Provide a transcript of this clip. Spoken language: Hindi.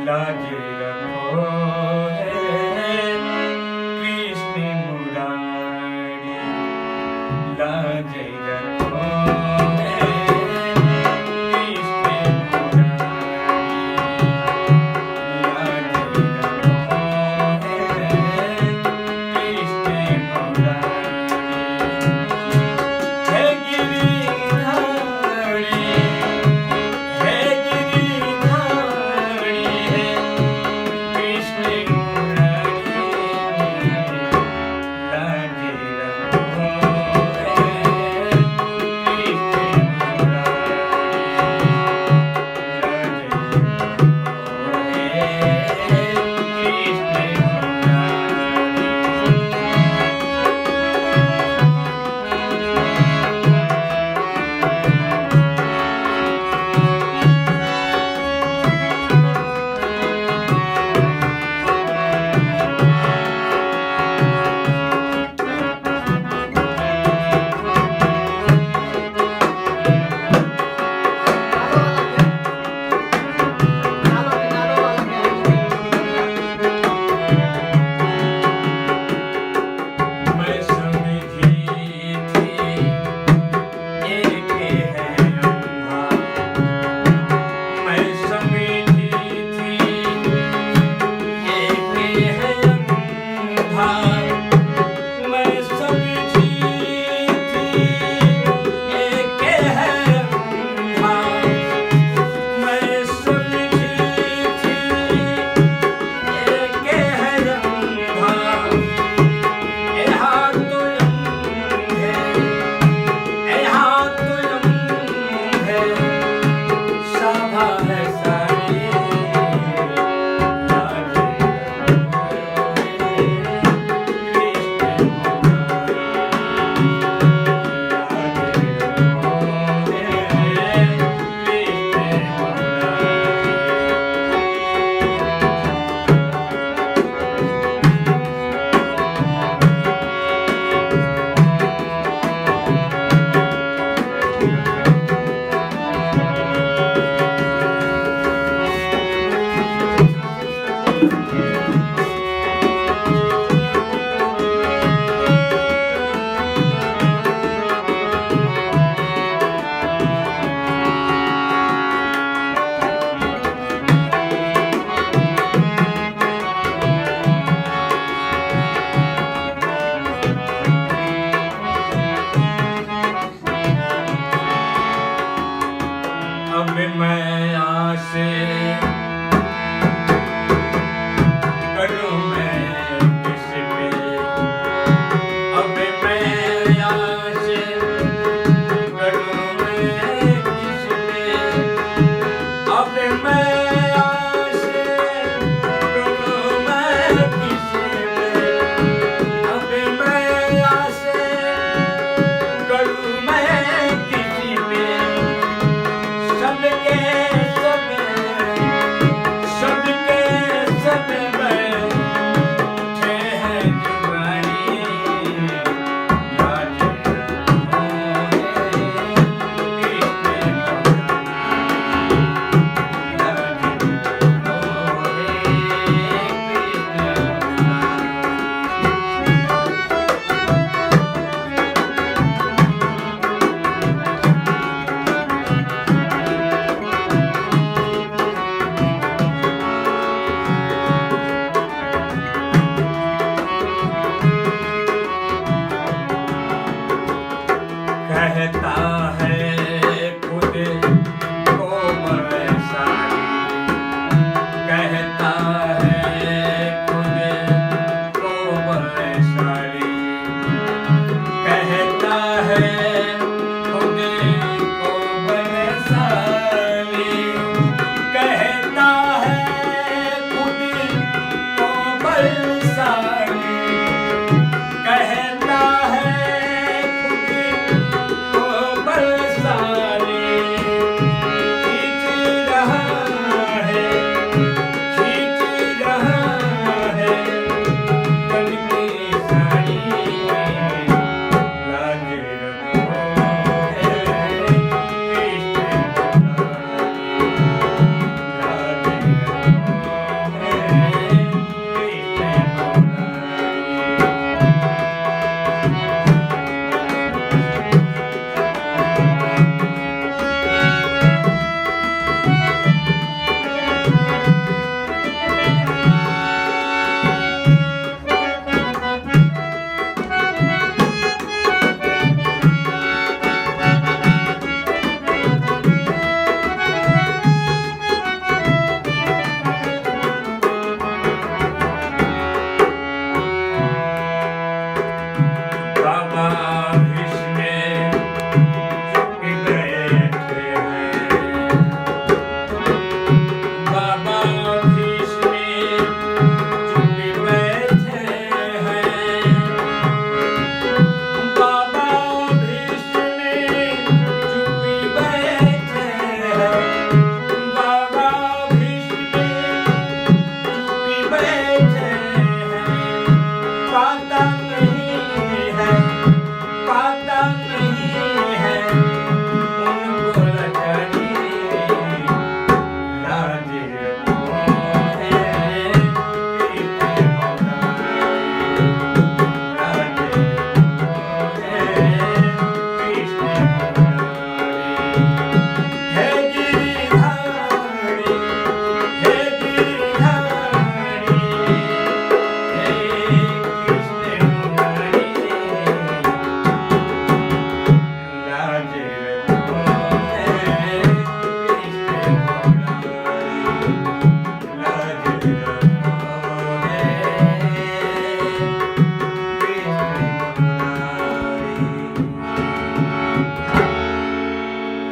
लाजे रखो है कृष्ण मुरारी, लाजे रखो है कृष्ण मुरारी, लाजे रखो है कृष्ण मुरारी। है गिरिधारी, है गिरिधारी है कृष्ण मुरारी, लाजे रखो है कृष्ण मैं आसे करूं मैं किस पे, अब मैं आसे करूं मैं किस पे, अब मैं आसे करूं मैं किस पे, अब मैं आसे करूं मैं किस पे। सबके सब बैठे हैं जुगारी, लाजे रखो है कृष्ण मुरारी, लाजे रखो है कृष्ण कहता है खुद को मैं सारी, कहता है खुद को मैं सारी, कहता है खुद को मैं सारी, कहता है खुद को मैं सारी।